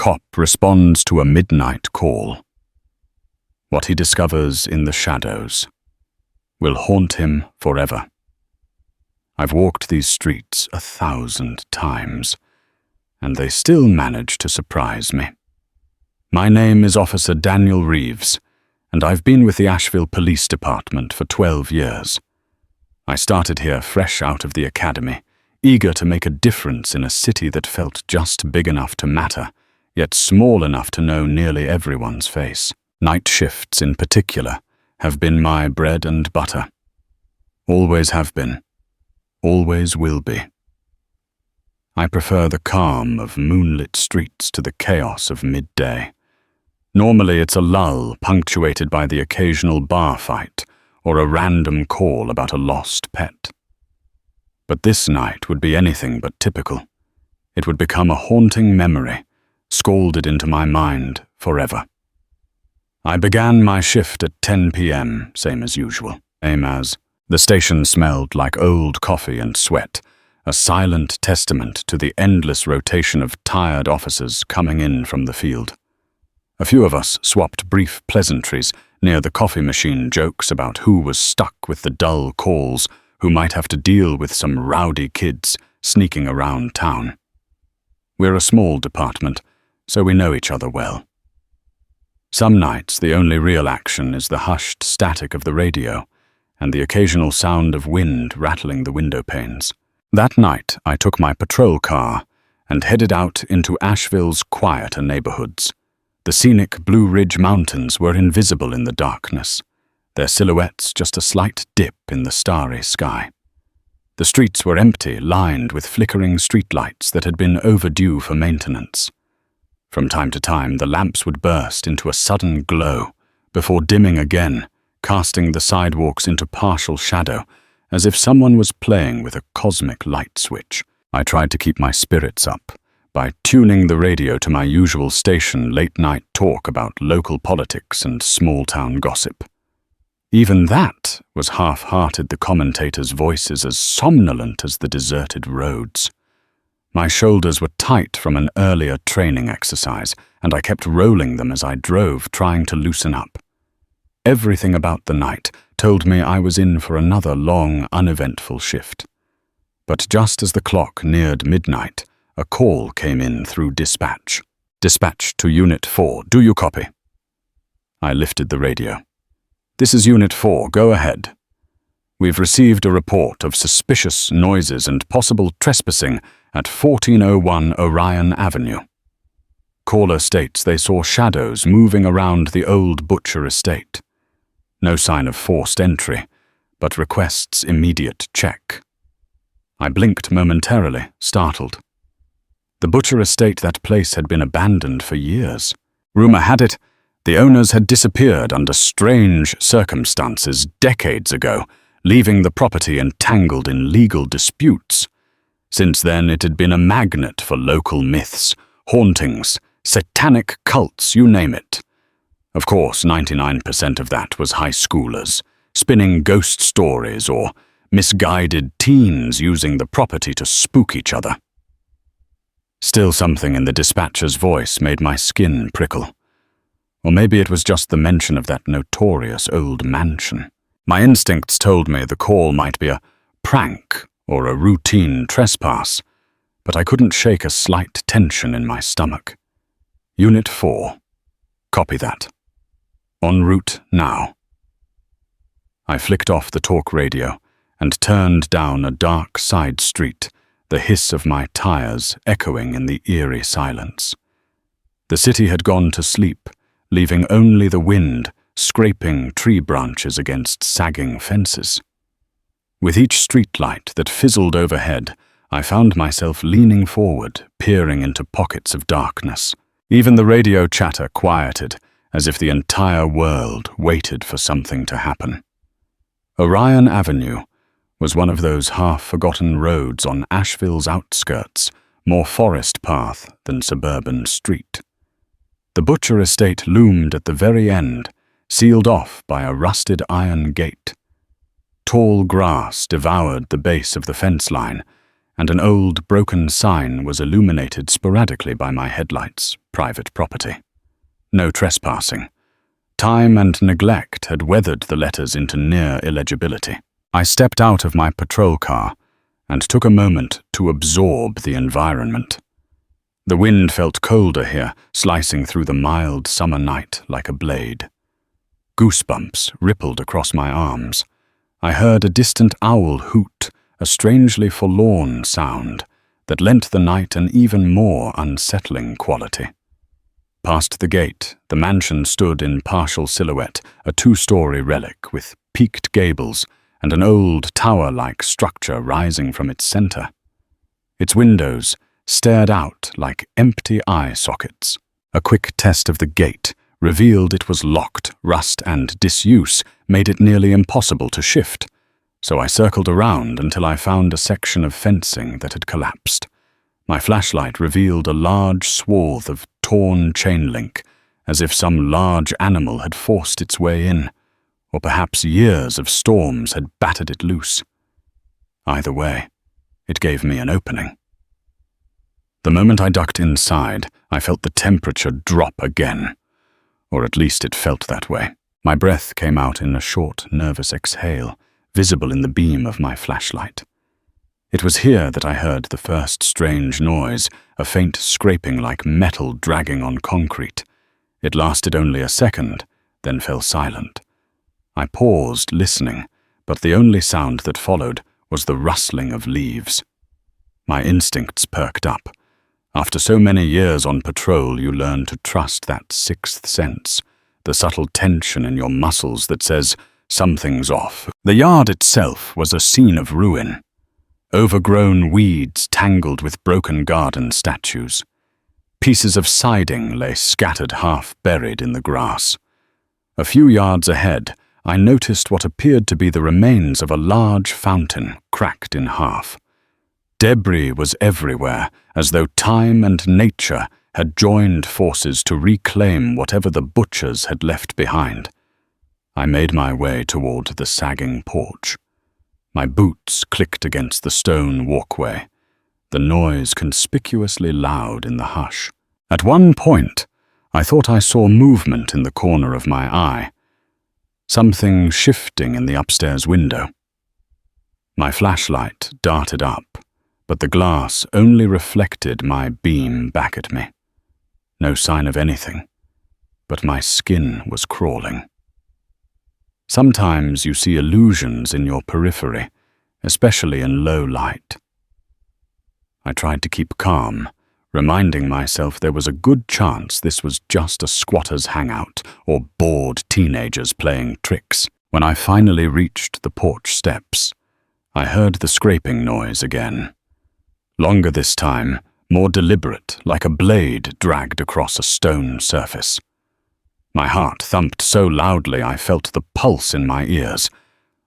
cop responds to a midnight call. What he discovers in the shadows will haunt him forever. I've walked these streets 1,000 times, and they still manage to surprise me. My name is Officer Daniel Reeves, and I've been with the Asheville Police Department for 12 years. I started here fresh out of the academy, eager to make a difference in a city that felt just big enough to matter, yet small enough to know nearly everyone's face. Night shifts in particular have been my bread and butter. Always have been. Always will be. I prefer the calm of moonlit streets to the chaos of midday. Normally it's a lull punctuated by the occasional bar fight or a random call about a lost pet. But this night would be anything but typical. It would become a haunting memory, scalded into my mind forever. I began my shift at 10 p.m., same as usual. The station smelled like old coffee and sweat, a silent testament to the endless rotation of tired officers coming in from the field. A few of us swapped brief pleasantries near the coffee machine, jokes about who was stuck with the dull calls, who might have to deal with some rowdy kids sneaking around town. We're a small department, so we know each other well. Some nights the only real action is the hushed static of the radio and the occasional sound of wind rattling the window panes. That night I took my patrol car and headed out into Asheville's quieter neighborhoods. The scenic Blue Ridge Mountains were invisible in the darkness, their silhouettes just a slight dip in the starry sky. The streets were empty, lined with flickering streetlights that had been overdue for maintenance. From time to time, the lamps would burst into a sudden glow before dimming again, casting the sidewalks into partial shadow, as if someone was playing with a cosmic light switch. I tried to keep my spirits up by tuning the radio to my usual station late-night talk about local politics and small-town gossip. Even that was half-hearted, the commentators' voices as somnolent as the deserted roads. My shoulders were tight from an earlier training exercise, and I kept rolling them as I drove, trying to loosen up. Everything about the night told me I was in for another long, uneventful shift. But just as the clock neared midnight, a call came in through dispatch. "Dispatch to Unit 4, do you copy?" I lifted the radio. "This is Unit 4, go ahead. We've received a report of suspicious noises and possible trespassing at 1401 Orion Avenue. Caller states they saw shadows moving around the old Butcher estate. No sign of forced entry, but requests immediate check." I blinked momentarily, startled. The Butcher estate, that place had been abandoned for years. Rumor had it, the owners had disappeared under strange circumstances decades ago, leaving the property entangled in legal disputes. Since then, it had been a magnet for local myths, hauntings, satanic cults, you name it. Of course, 99% of that was high schoolers, spinning ghost stories or misguided teens using the property to spook each other. Still, something in the dispatcher's voice made my skin prickle. Or maybe it was just the mention of that notorious old mansion. My instincts told me the call might be a prank or a routine trespass, but I couldn't shake a slight tension in my stomach. "Unit 4. Copy that. En route now." I flicked off the talk radio and turned down a dark side street, the hiss of my tires echoing in the eerie silence. The city had gone to sleep, leaving only the wind scraping tree branches against sagging fences. With each streetlight that fizzled overhead, I found myself leaning forward, peering into pockets of darkness. Even the radio chatter quieted, as if the entire world waited for something to happen. Orion Avenue was one of those half-forgotten roads on Asheville's outskirts, more forest path than suburban street. The Butcher estate loomed at the very end, sealed off by a rusted iron gate. Tall grass devoured the base of the fence line, and an old broken sign was illuminated sporadically by my headlights, private property. No trespassing. Time and neglect had weathered the letters into near illegibility. I stepped out of my patrol car and took a moment to absorb the environment. The wind felt colder here, slicing through the mild summer night like a blade. Goosebumps rippled across my arms. I heard a distant owl hoot, a strangely forlorn sound that lent the night an even more unsettling quality. Past the gate, the mansion stood in partial silhouette, a two-story relic with peaked gables and an old tower-like structure rising from its center. Its windows stared out like empty eye sockets. A quick test of the gate revealed it was locked. Rust and disuse made it nearly impossible to shift, so I circled around until I found a section of fencing that had collapsed. My flashlight revealed a large swath of torn chain link, as if some large animal had forced its way in, or perhaps years of storms had battered it loose. Either way, it gave me an opening. The moment I ducked inside, I felt the temperature drop again, or at least it felt that way. My breath came out in a short, nervous exhale, visible in the beam of my flashlight. It was here that I heard the first strange noise, a faint scraping like metal dragging on concrete. It lasted only a second, then fell silent. I paused, listening, but the only sound that followed was the rustling of leaves. My instincts perked up. After so many years on patrol, you learn to trust that sixth sense, the subtle tension in your muscles that says something's off. The yard itself was a scene of ruin. Overgrown weeds tangled with broken garden statues. Pieces of siding lay scattered half-buried in the grass. A few yards ahead, I noticed what appeared to be the remains of a large fountain cracked in half. Debris was everywhere, as though time and nature had joined forces to reclaim whatever the butchers had left behind. I made my way toward the sagging porch. My boots clicked against the stone walkway, the noise conspicuously loud in the hush. At one point, I thought I saw movement in the corner of my eye, something shifting in the upstairs window. My flashlight darted up, but the glass only reflected my beam back at me. No sign of anything, but my skin was crawling. Sometimes you see illusions in your periphery, especially in low light. I tried to keep calm, reminding myself there was a good chance this was just a squatter's hangout or bored teenagers playing tricks. When I finally reached the porch steps, I heard the scraping noise again. Longer this time, more deliberate, like a blade dragged across a stone surface. My heart thumped so loudly I felt the pulse in my ears.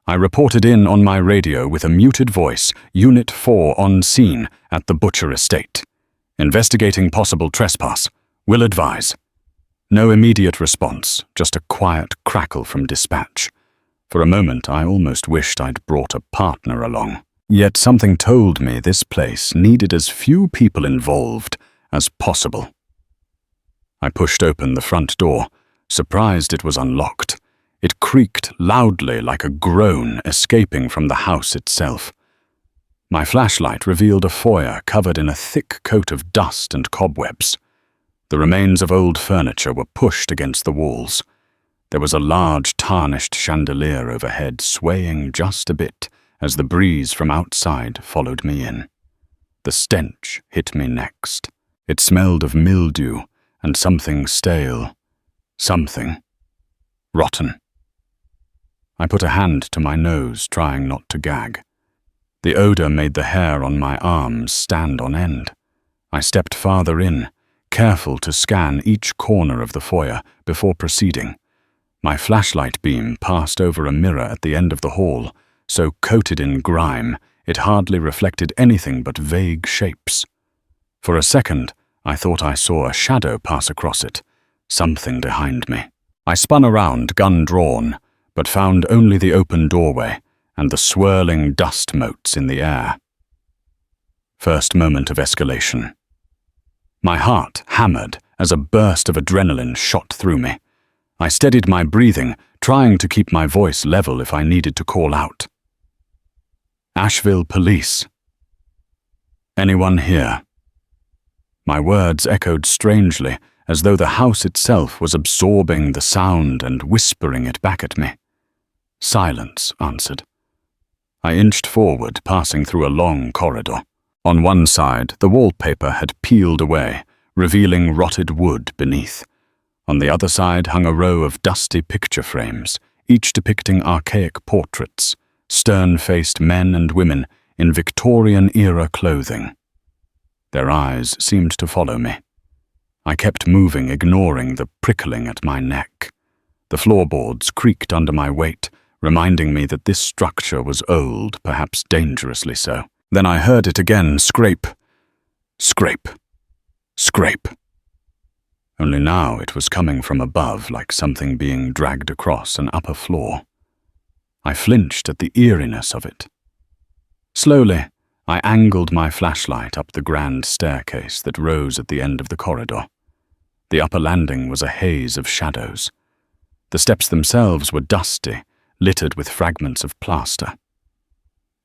I reported in on my radio with a muted voice, Unit 4 on scene at the Butcher Estate. Investigating possible trespass. Will advise. No immediate response, just a quiet crackle from dispatch. For a moment, I almost wished I'd brought a partner along. Yet something told me this place needed as few people involved as possible. I pushed open the front door, surprised it was unlocked. It creaked loudly like a groan escaping from the house itself. My flashlight revealed a foyer covered in a thick coat of dust and cobwebs. The remains of old furniture were pushed against the walls. There was a large tarnished chandelier overhead, swaying just a bit as the breeze from outside followed me in. The stench hit me next. It smelled of mildew and something stale. Something rotten. I put a hand to my nose, trying not to gag. The odor made the hair on my arms stand on end. I stepped farther in, careful to scan each corner of the foyer before proceeding. My flashlight beam passed over a mirror at the end of the hall, so coated in grime it hardly reflected anything but vague shapes. For a second, I thought I saw a shadow pass across it, something behind me. I spun around, gun drawn, but found only the open doorway and the swirling dust motes in the air. First moment of escalation. My heart hammered as a burst of adrenaline shot through me. I steadied my breathing, trying to keep my voice level if I needed to call out. Asheville Police. Anyone here? My words echoed strangely, as though the house itself was absorbing the sound and whispering it back at me. Silence answered. I inched forward, passing through a long corridor. On one side, the wallpaper had peeled away, revealing rotted wood beneath. On the other side hung a row of dusty picture frames, each depicting archaic portraits, stern-faced men and women in Victorian-era clothing. Their eyes seemed to follow me. I kept moving, ignoring the prickling at my neck. The floorboards creaked under my weight, reminding me that this structure was old, perhaps dangerously so. Then I heard it again, scrape, scrape, scrape. Only now it was coming from above, like something being dragged across an upper floor. I flinched at the eeriness of it. Slowly, I angled my flashlight up the grand staircase that rose at the end of the corridor. The upper landing was a haze of shadows. The steps themselves were dusty, littered with fragments of plaster.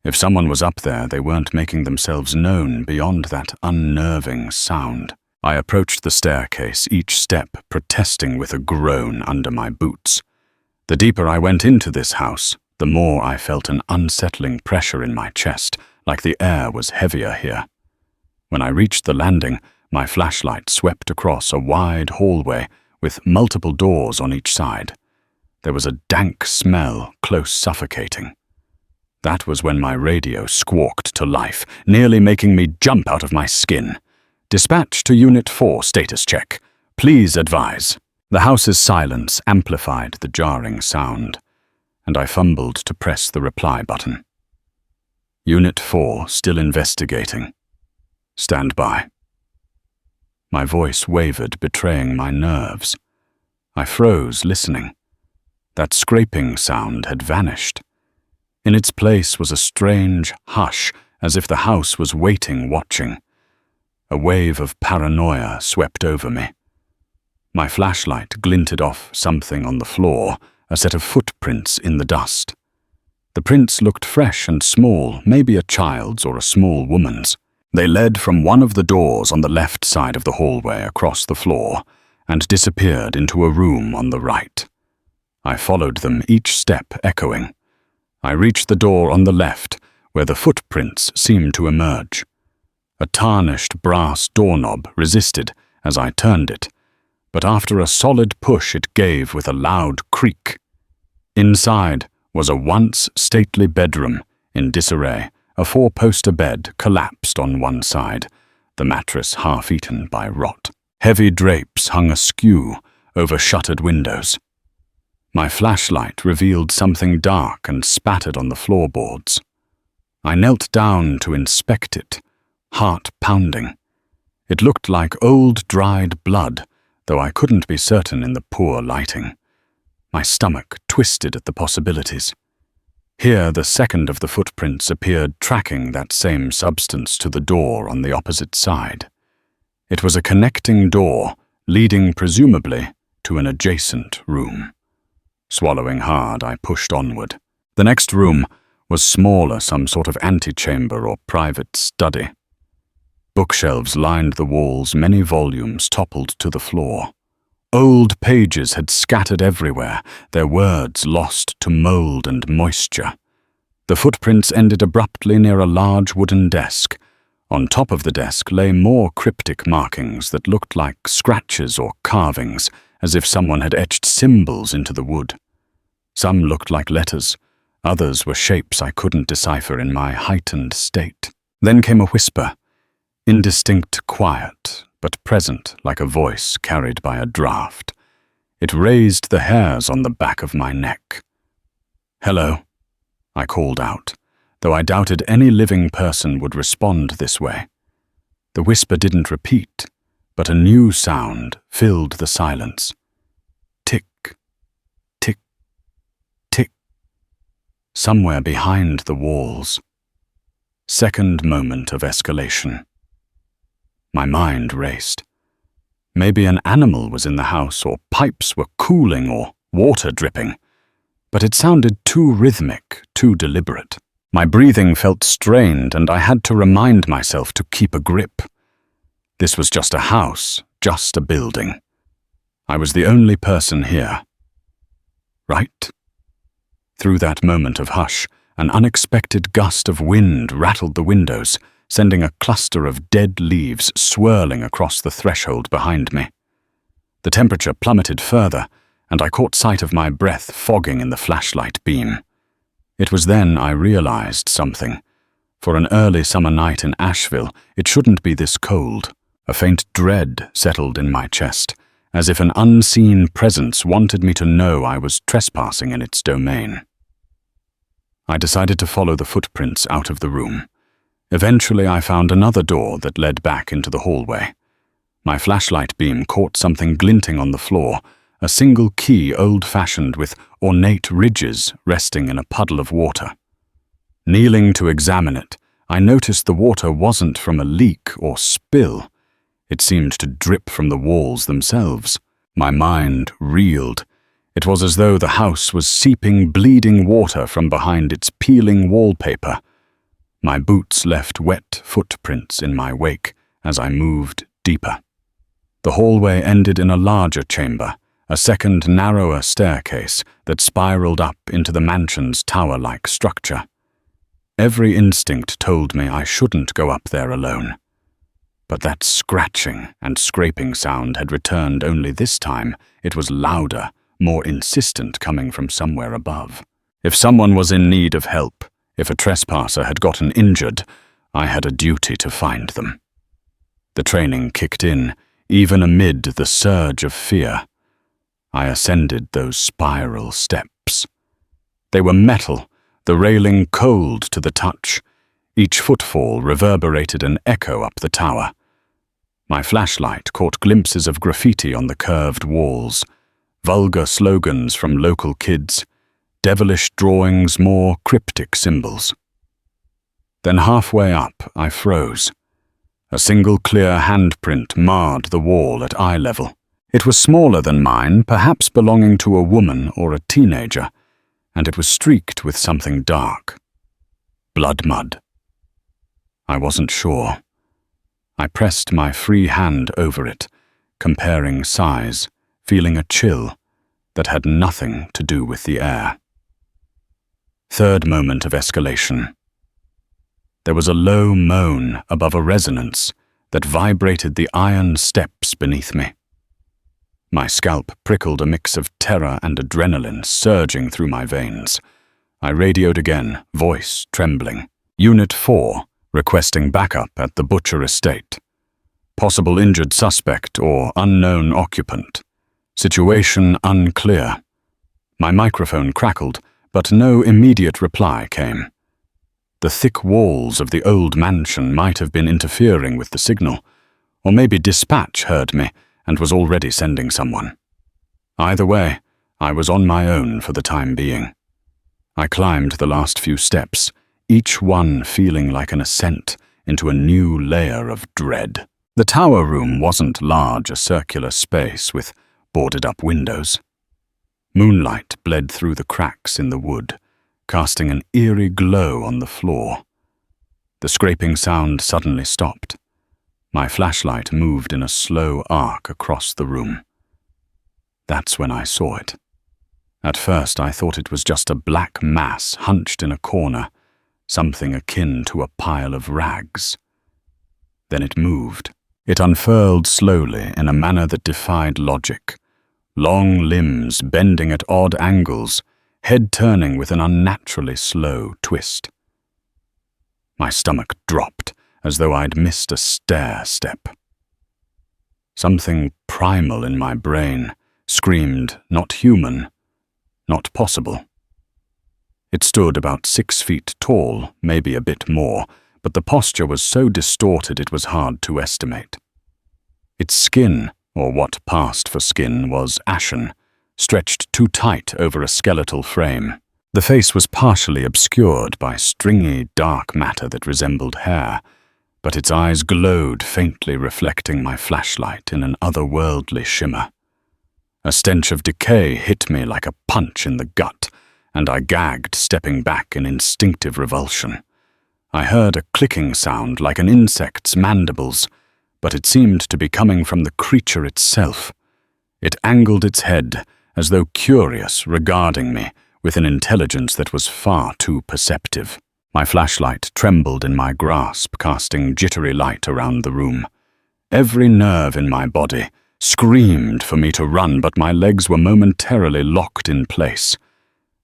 If someone was up there, they weren't making themselves known beyond that unnerving sound. I approached the staircase, each step protesting with a groan under my boots. The deeper I went into this house, the more I felt an unsettling pressure in my chest, like the air was heavier here. When I reached the landing, my flashlight swept across a wide hallway with multiple doors on each side. There was a dank smell, close suffocating. That was when my radio squawked to life, nearly making me jump out of my skin. Dispatch to Unit 4 status check. Please advise. The house's silence amplified the jarring sound, and I fumbled to press the reply button. Unit 4 still investigating. Stand by. My voice wavered, betraying my nerves. I froze, listening. That scraping sound had vanished. In its place was a strange hush, as if the house was waiting, watching. A wave of paranoia swept over me. My flashlight glinted off something on the floor, a set of footprints in the dust. The prints looked fresh and small, maybe a child's or a small woman's. They led from one of the doors on the left side of the hallway across the floor and disappeared into a room on the right. I followed them, each step echoing. I reached the door on the left, where the footprints seemed to emerge. A tarnished brass doorknob resisted as I turned it, but after a solid push it gave with a loud creak. Inside was a once stately bedroom in disarray, a four-poster bed collapsed on one side, the mattress half-eaten by rot. Heavy drapes hung askew over shuttered windows. My flashlight revealed something dark and spattered on the floorboards. I knelt down to inspect it, heart pounding. It looked like old dried blood, though I couldn't be certain in the poor lighting. My stomach twisted at the possibilities. Here the second of the footprints appeared, tracking that same substance to the door on the opposite side. It was a connecting door, leading presumably to an adjacent room. Swallowing hard, I pushed onward. The next room was smaller, some sort of antechamber or private study. Bookshelves lined the walls, many volumes toppled to the floor. Old pages had scattered everywhere, their words lost to mold and moisture. The footprints ended abruptly near a large wooden desk. On top of the desk lay more cryptic markings that looked like scratches or carvings, as if someone had etched symbols into the wood. Some looked like letters, others were shapes I couldn't decipher in my heightened state. Then came a whisper, indistinct quiet, but present like a voice carried by a draught. It raised the hairs on the back of my neck. "Hello," I called out, though I doubted any living person would respond this way. The whisper didn't repeat, but a new sound filled the silence. Tick, tick, tick. Somewhere behind the walls. Second moment of escalation. My mind raced. Maybe an animal was in the house, or pipes were cooling, or water dripping. But it sounded too rhythmic, too deliberate. My breathing felt strained, and I had to remind myself to keep a grip. This was just a house, just a building. I was the only person here. Right? Through that moment of hush, an unexpected gust of wind rattled the windows, sending a cluster of dead leaves swirling across the threshold behind me. The temperature plummeted further, and I caught sight of my breath fogging in the flashlight beam. It was then I realized something. For an early summer night in Asheville, it shouldn't be this cold. A faint dread settled in my chest, as if an unseen presence wanted me to know I was trespassing in its domain. I decided to follow the footprints out of the room. Eventually, I found another door that led back into the hallway. My flashlight beam caught something glinting on the floor, a single key old-fashioned with ornate ridges resting in a puddle of water. Kneeling to examine it, I noticed the water wasn't from a leak or spill. It seemed to drip from the walls themselves. My mind reeled. It was as though the house was seeping bleeding water from behind its peeling wallpaper. My boots left wet footprints in my wake as I moved deeper. The hallway ended in a larger chamber, a second narrower staircase that spiraled up into the mansion's tower-like structure. Every instinct told me I shouldn't go up there alone. But that scratching and scraping sound had returned, only this time it was louder, more insistent, coming from somewhere above. If someone was in need of help, if a trespasser had gotten injured, I had a duty to find them. The training kicked in, even amid the surge of fear. I ascended those spiral steps. They were metal, the railing cold to the touch. Each footfall reverberated an echo up the tower. My flashlight caught glimpses of graffiti on the curved walls, vulgar slogans from local kids, devilish drawings, more cryptic symbols. Then halfway up, I froze. A single clear handprint marred the wall at eye level. It was smaller than mine, perhaps belonging to a woman or a teenager, and it was streaked with something dark. Blood mud. I wasn't sure. I pressed my free hand over it, comparing size, feeling a chill that had nothing to do with the air. Third moment of escalation. There was a low moan above a resonance that vibrated the iron steps beneath me. My scalp prickled, a mix of terror and adrenaline surging through my veins. I radioed again, voice trembling. Unit 4, requesting backup at the Butcher estate. Possible injured suspect or unknown occupant. Situation unclear. My microphone crackled, but no immediate reply came. The thick walls of the old mansion might have been interfering with the signal, or maybe dispatch heard me and was already sending someone. Either way, I was on my own for the time being. I climbed the last few steps, each one feeling like an ascent into a new layer of dread. The tower room wasn't large, a circular space with boarded-up windows. Moonlight bled through the cracks in the wood, casting an eerie glow on the floor. The scraping sound suddenly stopped. My flashlight moved in a slow arc across the room. That's when I saw it. At first, I thought it was just a black mass hunched in a corner, something akin to a pile of rags. Then it moved. It unfurled slowly in a manner that defied logic. Long limbs bending at odd angles, head turning with an unnaturally slow twist. My stomach dropped, as though I'd missed a stair step. Something primal in my brain screamed, not human, not possible. It stood about 6 feet tall, maybe a bit more, but the posture was so distorted it was hard to estimate. Its skin, or what passed for skin, was ashen, stretched too tight over a skeletal frame. The face was partially obscured by stringy, dark matter that resembled hair, but its eyes glowed faintly, reflecting my flashlight in an otherworldly shimmer. A stench of decay hit me like a punch in the gut, and I gagged, stepping back in instinctive revulsion. I heard a clicking sound like an insect's mandibles, but it seemed to be coming from the creature itself. It angled its head, as though curious, regarding me with an intelligence that was far too perceptive. My flashlight trembled in my grasp, casting jittery light around the room. Every nerve in my body screamed for me to run, but my legs were momentarily locked in place.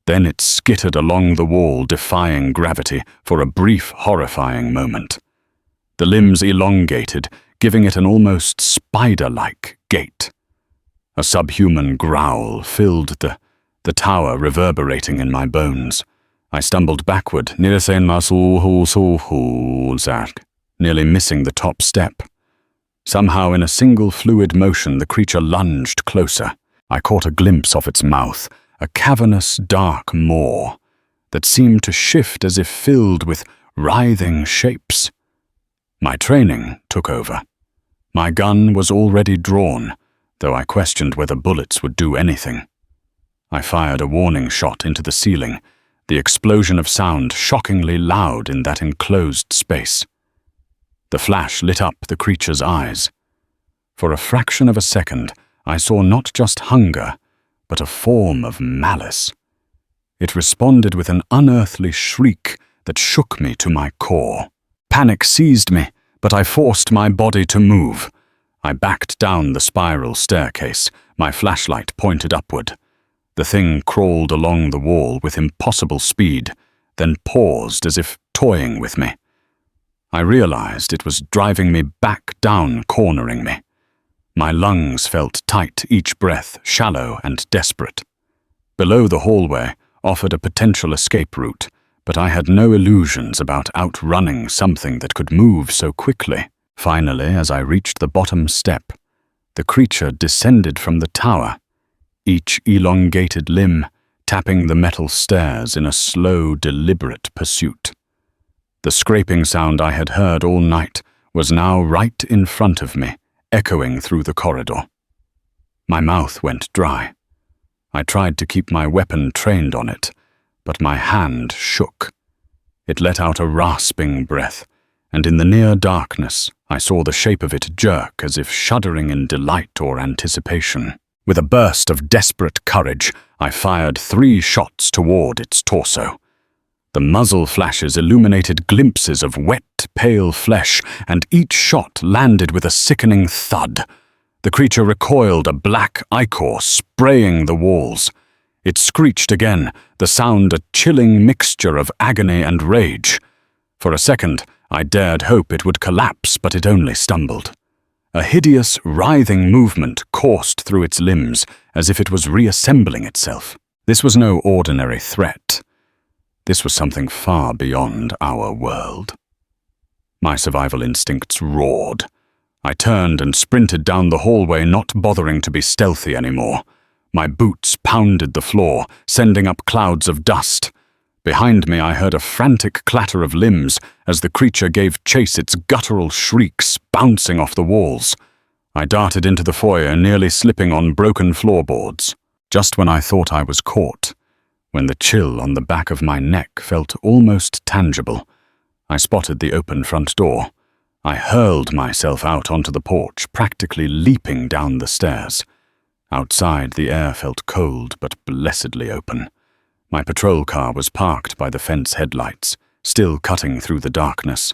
Then it skittered along the wall, defying gravity for a brief, horrifying moment. The limbs elongated, giving it an almost spider-like gait. A subhuman growl filled the tower, reverberating in my bones. I stumbled backward, nearly missing the top step. Somehow, in a single fluid motion, the creature lunged closer. I caught a glimpse of its mouth, a cavernous, dark maw that seemed to shift as if filled with writhing shapes. My training took over. My gun was already drawn, though I questioned whether bullets would do anything. I fired a warning shot into the ceiling, the explosion of sound shockingly loud in that enclosed space. The flash lit up the creature's eyes. For a fraction of a second, I saw not just hunger, but a form of malice. It responded with an unearthly shriek that shook me to my core. Panic seized me, but I forced my body to move. I backed down the spiral staircase, my flashlight pointed upward. The thing crawled along the wall with impossible speed, then paused as if toying with me. I realized it was driving me back down, cornering me. My lungs felt tight, each breath shallow and desperate. Below, the hallway offered a potential escape route, but I had no illusions about outrunning something that could move so quickly. Finally, as I reached the bottom step, the creature descended from the tower, each elongated limb tapping the metal stairs in a slow, deliberate pursuit. The scraping sound I had heard all night was now right in front of me, echoing through the corridor. My mouth went dry. I tried to keep my weapon trained on it, but my hand shook. It let out a rasping breath, and in the near darkness I saw the shape of it jerk as if shuddering in delight or anticipation. With a burst of desperate courage, I fired 3 shots toward its torso. The muzzle flashes illuminated glimpses of wet, pale flesh, and each shot landed with a sickening thud. The creature recoiled, a black ichor spraying the walls. It screeched again, the sound a chilling mixture of agony and rage. For a second, I dared hope it would collapse, but it only stumbled. A hideous, writhing movement coursed through its limbs, as if it was reassembling itself. This was no ordinary threat. This was something far beyond our world. My survival instincts roared. I turned and sprinted down the hallway, not bothering to be stealthy anymore. My boots pounded the floor, sending up clouds of dust. Behind me, I heard a frantic clatter of limbs as the creature gave chase, its guttural shrieks bouncing off the walls. I darted into the foyer, nearly slipping on broken floorboards. Just when I thought I was caught, when the chill on the back of my neck felt almost tangible, I spotted the open front door. I hurled myself out onto the porch, practically leaping down the stairs. Outside, the air felt cold but blessedly open. My patrol car was parked by the fence headlights, still cutting through the darkness.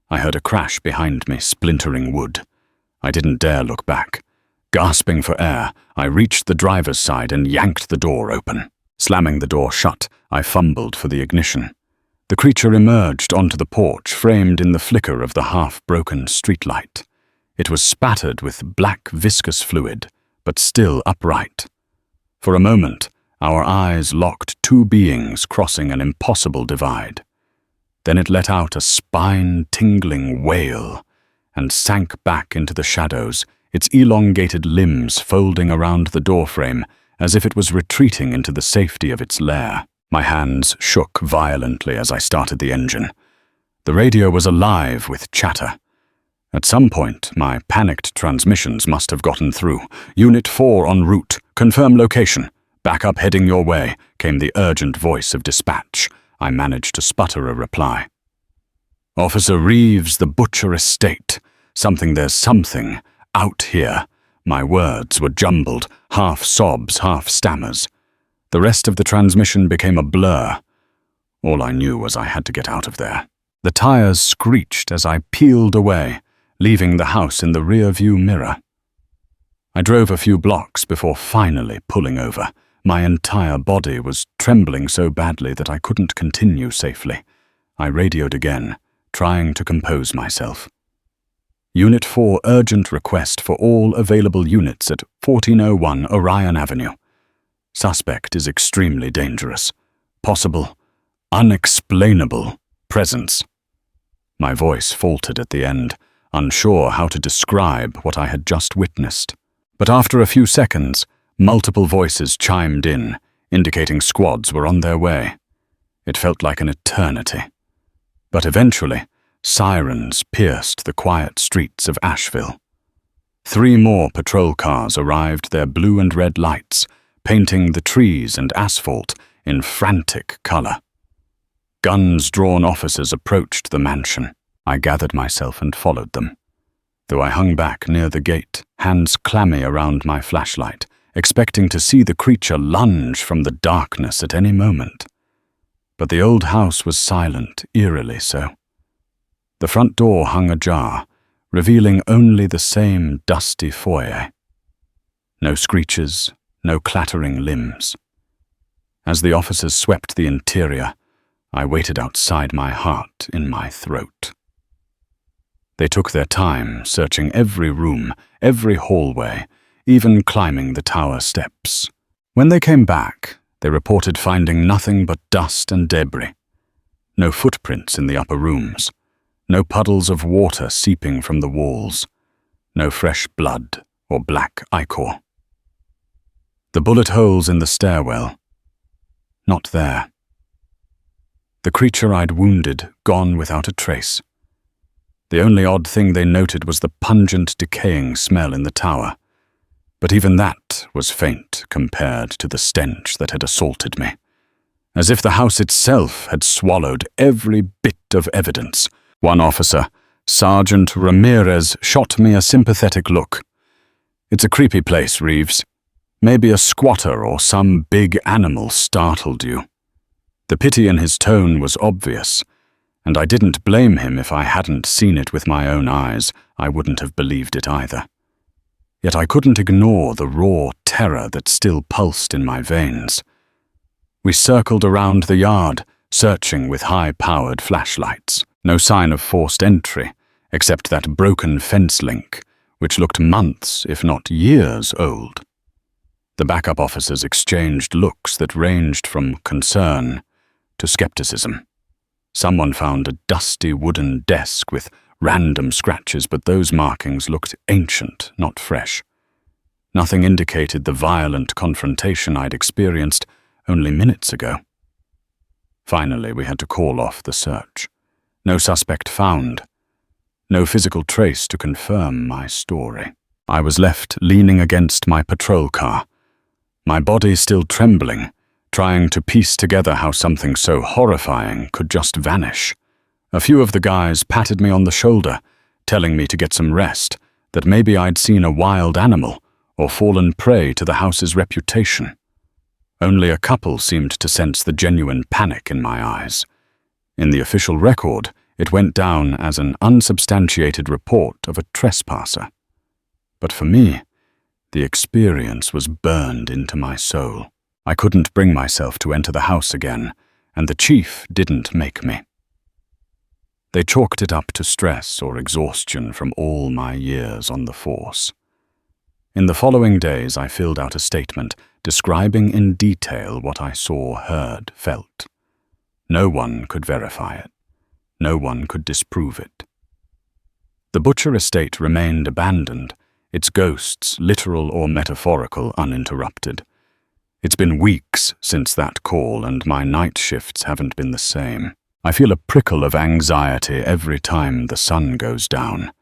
I heard a crash behind me, splintering wood. I didn't dare look back. Gasping for air, I reached the driver's side and yanked the door open. Slamming the door shut, I fumbled for the ignition. The creature emerged onto the porch, framed in the flicker of the half-broken streetlight. It was spattered with black, viscous fluid, but still upright. For a moment, our eyes locked, 2 beings crossing an impossible divide. Then it let out a spine-tingling wail and sank back into the shadows, its elongated limbs folding around the doorframe as if it was retreating into the safety of its lair. My hands shook violently as I started the engine. The radio was alive with chatter. At some point, my panicked transmissions must have gotten through. Unit 4 en route. Confirm location. Backup heading your way, came the urgent voice of dispatch. I managed to sputter a reply. Officer Reeves, the Butcher Estate. There's something. Out here. My words were jumbled, half sobs, half stammers. The rest of the transmission became a blur. All I knew was I had to get out of there. The tires screeched as I peeled away, leaving the house in the rear-view mirror. I drove a few blocks before finally pulling over. My entire body was trembling so badly that I couldn't continue safely. I radioed again, trying to compose myself. Unit 4 urgent request for all available units at 1401 Orion Avenue. Suspect is extremely dangerous. Possible, unexplainable presence. My voice faltered at the end, unsure how to describe what I had just witnessed. But after a few seconds, multiple voices chimed in, indicating squads were on their way. It felt like an eternity. But eventually, sirens pierced the quiet streets of Asheville. 3 more patrol cars arrived, their blue and red lights painting the trees and asphalt in frantic color. Guns-drawn officers approached the mansion. I gathered myself and followed them. Though I hung back near the gate, hands clammy around my flashlight, expecting to see the creature lunge from the darkness at any moment. But the old house was silent, eerily so. The front door hung ajar, revealing only the same dusty foyer. No screeches, no clattering limbs. As the officers swept the interior, I waited outside, my heart in my throat. They took their time, searching every room, every hallway, even climbing the tower steps. When they came back, they reported finding nothing but dust and debris. No footprints in the upper rooms. No puddles of water seeping from the walls. No fresh blood or black ichor. The bullet holes in the stairwell. Not there. The creature I'd wounded gone without a trace. The only odd thing they noted was the pungent, decaying smell in the tower. But even that was faint compared to the stench that had assaulted me. As if the house itself had swallowed every bit of evidence. One officer, Sergeant Ramirez, shot me a sympathetic look. "It's a creepy place, Reeves. Maybe a squatter or some big animal startled you." The pity in his tone was obvious, and I didn't blame him. If I hadn't seen it with my own eyes, I wouldn't have believed it either. Yet I couldn't ignore the raw terror that still pulsed in my veins. We circled around the yard, searching with high-powered flashlights. No sign of forced entry, except that broken fence link, which looked months, if not years, old. The backup officers exchanged looks that ranged from concern to skepticism. Someone found a dusty wooden desk with random scratches, but those markings looked ancient, not fresh. Nothing indicated the violent confrontation I'd experienced only minutes ago. Finally, we had to call off the search. No suspect found. No physical trace to confirm my story. I was left leaning against my patrol car, my body still trembling, trying to piece together how something so horrifying could just vanish. A few of the guys patted me on the shoulder, telling me to get some rest, that maybe I'd seen a wild animal or fallen prey to the house's reputation. Only a couple seemed to sense the genuine panic in my eyes. In the official record, it went down as an unsubstantiated report of a trespasser. But for me, the experience was burned into my soul. I couldn't bring myself to enter the house again, and the chief didn't make me. They chalked it up to stress or exhaustion from all my years on the force. In the following days, I filled out a statement describing in detail what I saw, heard, felt. No one could verify it. No one could disprove it. The Butcher Estate remained abandoned, its ghosts, literal or metaphorical, uninterrupted. It's been weeks since that call, and my night shifts haven't been the same. I feel a prickle of anxiety every time the sun goes down,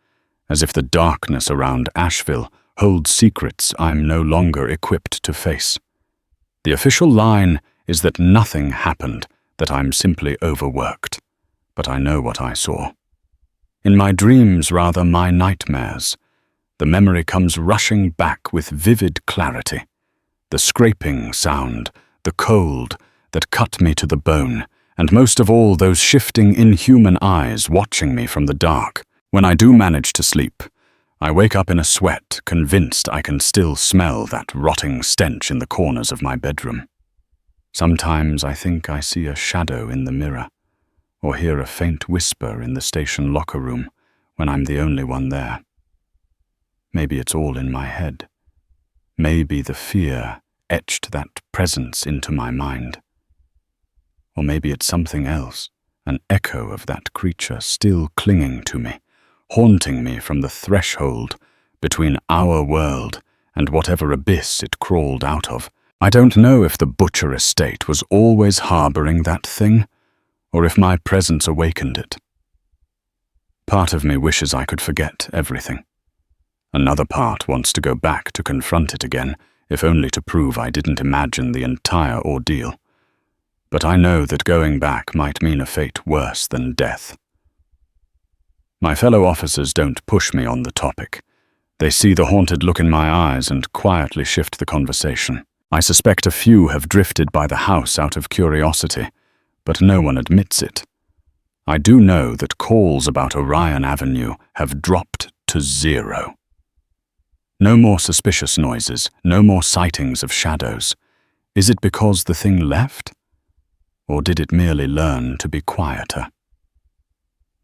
as if the darkness around Asheville holds secrets I'm no longer equipped to face. The official line is that nothing happened, that I'm simply overworked. But I know what I saw. In my dreams, rather my nightmares, the memory comes rushing back with vivid clarity. The scraping sound, the cold that cut me to the bone, and most of all those shifting inhuman eyes watching me from the dark. When I do manage to sleep, I wake up in a sweat, convinced I can still smell that rotting stench in the corners of my bedroom. Sometimes I think I see a shadow in the mirror, or hear a faint whisper in the station locker room when I'm the only one there. Maybe it's all in my head. Maybe the fear etched that presence into my mind. Or maybe it's something else, an echo of that creature still clinging to me, haunting me from the threshold between our world and whatever abyss it crawled out of. I don't know if the Butcher estate was always harboring that thing, or if my presence awakened it. Part of me wishes I could forget everything. Another part wants to go back to confront it again, if only to prove I didn't imagine the entire ordeal. But I know that going back might mean a fate worse than death. My fellow officers don't push me on the topic. They see the haunted look in my eyes and quietly shift the conversation. I suspect a few have drifted by the house out of curiosity, but no one admits it. I do know that calls about Orion Avenue have dropped to 0. No more suspicious noises, no more sightings of shadows. Is it because the thing left? Or did it merely learn to be quieter?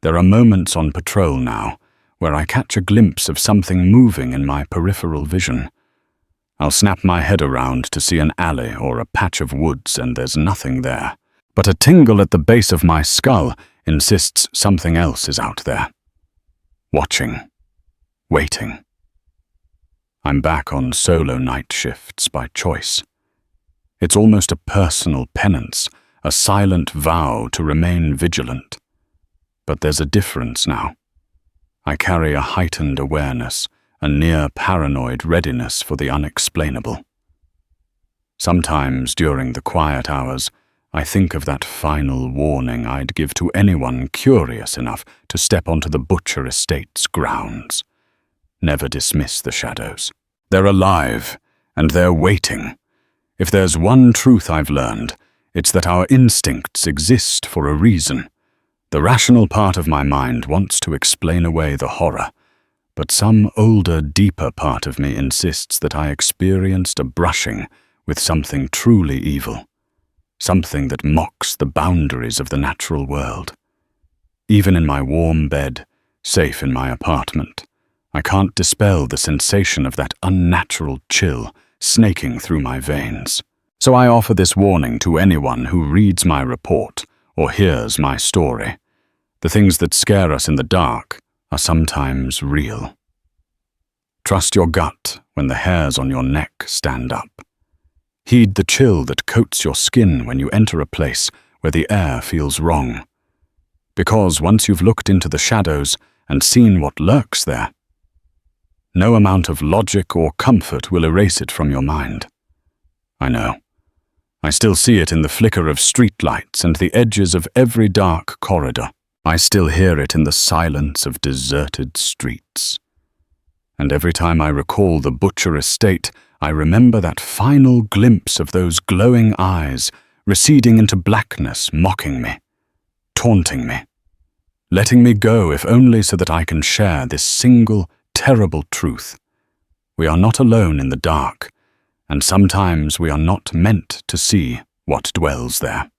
There are moments on patrol now where I catch a glimpse of something moving in my peripheral vision. I'll snap my head around to see an alley or a patch of woods, and there's nothing there. But a tingle at the base of my skull insists something else is out there. Watching. Waiting. I'm back on solo night shifts by choice. It's almost a personal penance, a silent vow to remain vigilant. But there's a difference now. I carry a heightened awareness, a near-paranoid readiness for the unexplainable. Sometimes during the quiet hours, I think of that final warning I'd give to anyone curious enough to step onto the Butcher estate's grounds. Never dismiss the shadows. They're alive, and they're waiting. If there's one truth I've learned, it's that our instincts exist for a reason. The rational part of my mind wants to explain away the horror, but some older, deeper part of me insists that I experienced a brushing with something truly evil, something that mocks the boundaries of the natural world. Even in my warm bed, safe in my apartment, I can't dispel the sensation of that unnatural chill snaking through my veins. So I offer this warning to anyone who reads my report or hears my story. The things that scare us in the dark are sometimes real. Trust your gut when the hairs on your neck stand up. Heed the chill that coats your skin when you enter a place where the air feels wrong. Because once you've looked into the shadows and seen what lurks there, no amount of logic or comfort will erase it from your mind. I know. I still see it in the flicker of streetlights and the edges of every dark corridor. I still hear it in the silence of deserted streets. And every time I recall the Butcher estate, I remember that final glimpse of those glowing eyes receding into blackness, mocking me, taunting me, letting me go if only so that I can share this single, terrible truth. We are not alone in the dark, and sometimes we are not meant to see what dwells there.